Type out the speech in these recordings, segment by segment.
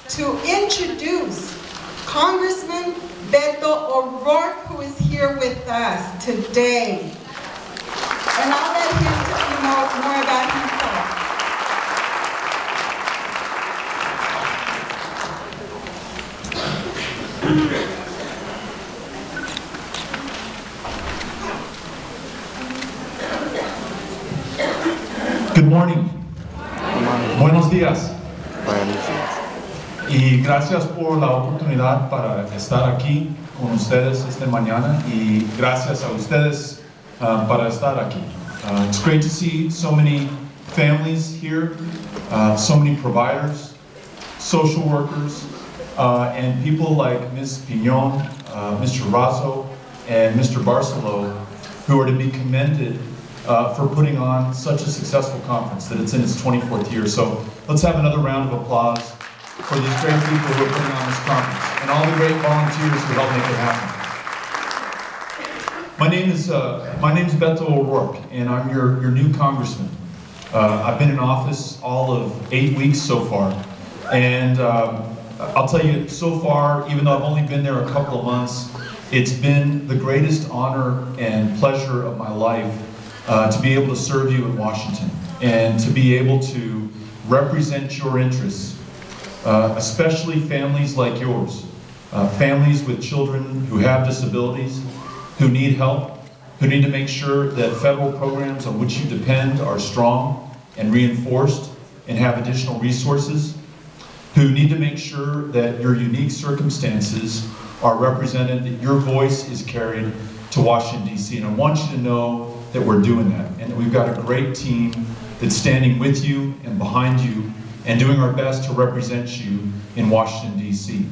to introduce Congressman Beto O'Rourke, who is here with us today. And I'll let him tell you more about himself. Good morning. Buenos días. Y gracias por la oportunidad para estar aquí con ustedes esta mañana y gracias a ustedes para estar aquí. It's great to see so many families here, so many providers, social workers, and people like Ms. Piñon, Mr. Razo, and Mr. Barcelo, who are to be commended for putting on such a successful conference, that it's in its 24th year. So let's have another round of applause for these great people who are putting on this conference and all the great volunteers who help make it happen. My name is Beto O'Rourke, and I'm your new congressman. I've been in office all of 8 weeks so far, and I'll tell you, so far, even though I've only been there a couple of months, it's been the greatest honor and pleasure of my life to be able to serve you in Washington and to be able to represent your interests, especially families like yours, families with children who have disabilities, who need help, who need to make sure that federal programs on which you depend are strong and reinforced and have additional resources, who need to make sure that your unique circumstances are represented, that your voice is carried to Washington, D.C. And I want you to know that we're doing that, and that we've got a great team that's standing with you and behind you and doing our best to represent you in Washington, D.C.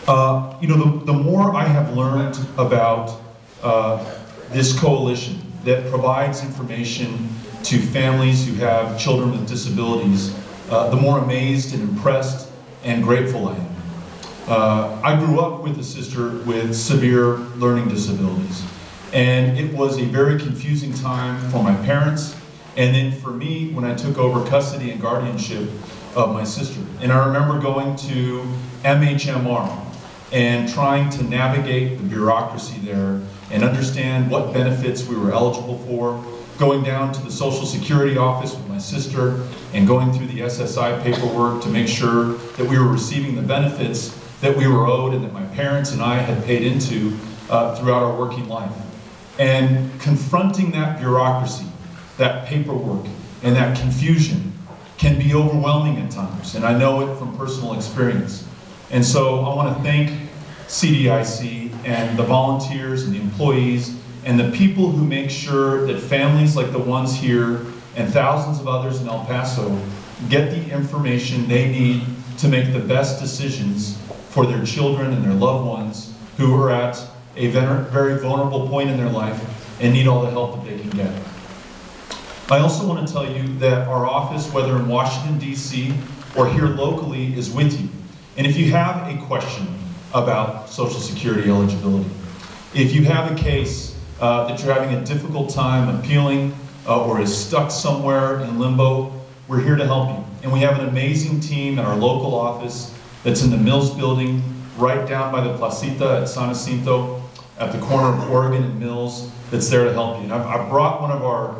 You know, the more I have learned about this coalition that provides information to families who have children with disabilities, the more amazed and impressed and grateful I am. I grew up with a sister with severe learning disabilities, and it was a very confusing time for my parents, and then for me when I took over custody and guardianship of my sister. And I remember going to MHMR and trying to navigate the bureaucracy there and understand what benefits we were eligible for, going down to the Social Security office with my sister and going through the SSI paperwork to make sure that we were receiving the benefits that we were owed and that my parents and I had paid into throughout our working life. And confronting that bureaucracy, that paperwork, and that confusion can be overwhelming at times, and I know it from personal experience. And so I want to thank CDIC and the volunteers and the employees and the people who make sure that families like the ones here and thousands of others in El Paso get the information they need to make the best decisions for their children and their loved ones who are at a very vulnerable point in their life and need all the help that they can get. I also want to tell you that our office, whether in Washington, D.C. or here locally, is with you. And if you have a question about Social Security eligibility, if you have a case that you're having a difficult time appealing or is stuck somewhere in limbo, we're here to help you. And we have an amazing team at our local office that's in the Mills building, right down by the Placita at San Jacinto, at the corner of Oregon and Mills, that's there to help you. And I've brought one of our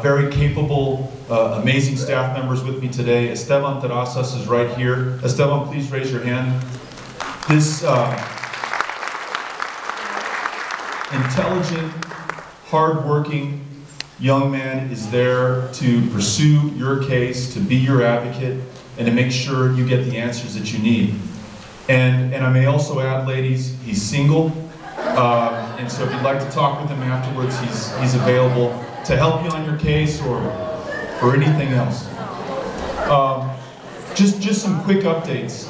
very capable, amazing staff members with me today. Esteban Terrazas is right here. Esteban, please raise your hand. This intelligent, hardworking young man is there to pursue your case, to be your advocate, and to make sure you get the answers that you need. And I may also add, ladies, he's single, and so if you'd like to talk with him afterwards, he's available to help you on your case or anything else. Just some quick updates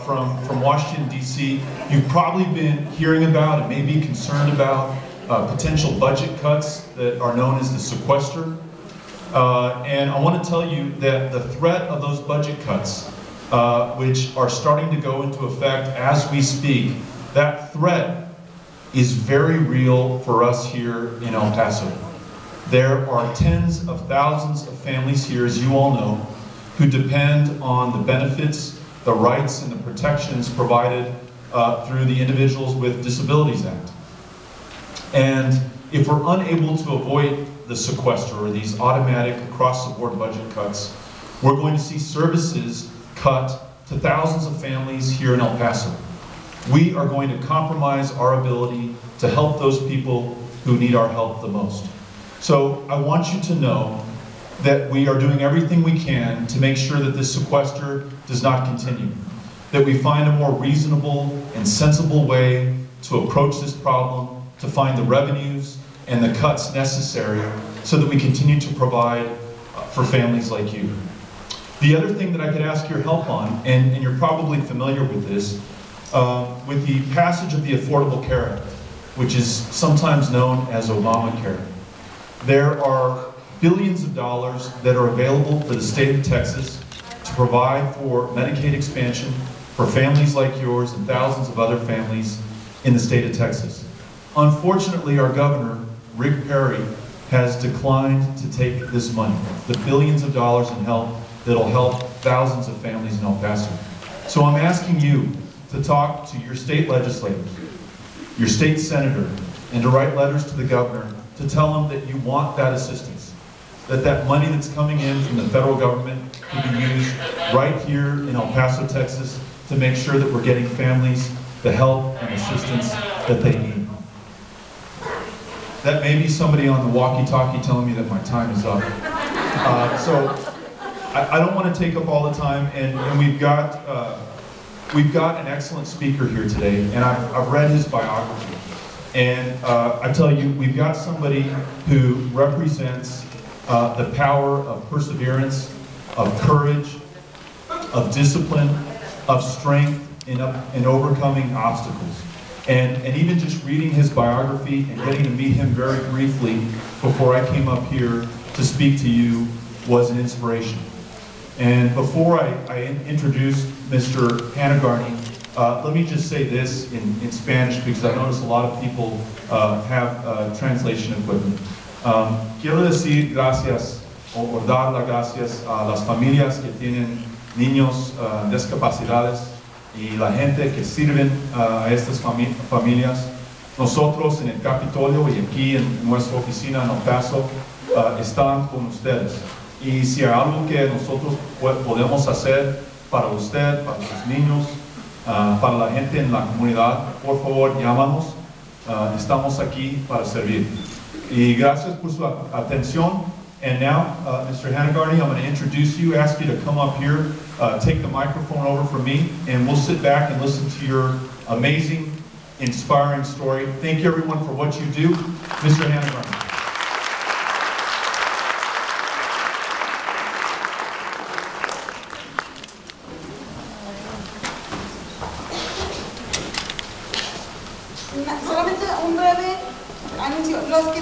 from Washington, D.C. You've probably been hearing about and maybe concerned about potential budget cuts that are known as the sequester. And I want to tell you that the threat of those budget cuts, which are starting to go into effect as we speak, that threat is very real for us here in El Paso. There are tens of thousands of families here, as you all know, who depend on the benefits the rights and the protections provided through the Individuals with Disabilities Act. And if we're unable to avoid the sequester or these automatic across-the-board budget cuts, we're going to see services cut to thousands of families here in El Paso. We are going to compromise our ability to help those people who need our help the most. So I want you to know that we are doing everything we can to make sure that this sequester does not continue, that we find a more reasonable and sensible way to approach this problem, to find the revenues and the cuts necessary so that we continue to provide for families like you. The other thing that I could ask your help on, and you're probably familiar with this, with the passage of the Affordable Care Act, which is sometimes known as Obamacare. There are billions of dollars that are available for the state of Texas to provide for Medicaid expansion for families like yours and thousands of other families in the state of Texas. Unfortunately, our governor, Rick Perry, has declined to take this money, the billions of dollars in help that'll help thousands of families in El Paso. So I'm asking you to talk to your state legislators, your state senator, and to write letters to the governor to tell them that you want that assistance, that that money that's coming in from the federal government can be used right here in El Paso, Texas, to make sure that we're getting families the help and assistance that they need. That may be somebody on the walkie-talkie telling me that my time is up. So I don't want to take up all the time, and we've got an excellent speaker here today, and I've read his biography. And I tell you, we've got somebody who represents the power of perseverance, of courage, of discipline, of strength in overcoming obstacles. And even just reading his biography and getting to meet him very briefly before I came up here to speak to you was an inspiration. And before I introduce Mr. Hanagarne, let me just say this in Spanish, because I notice a lot of people have translation equipment. Quiero decir gracias o dar las gracias a las familias que tienen niños discapacidades y la gente que sirven a estas familias. Nosotros en el Capitolio y aquí en nuestra oficina en El Paso están con ustedes. Y si hay algo que nosotros podemos hacer para usted, para sus niños, para la gente en la comunidad, por favor, llámanos. Estamos aquí para servir. Y gracias por su atención. And now, Mr. Hanagarne, I'm going to introduce you, ask you to come up here, take the microphone over from me, and we'll sit back and listen to your amazing, inspiring story. Thank you, everyone, for what you do. Mr. Hanagarne. Solamente un breve anuncio. Los que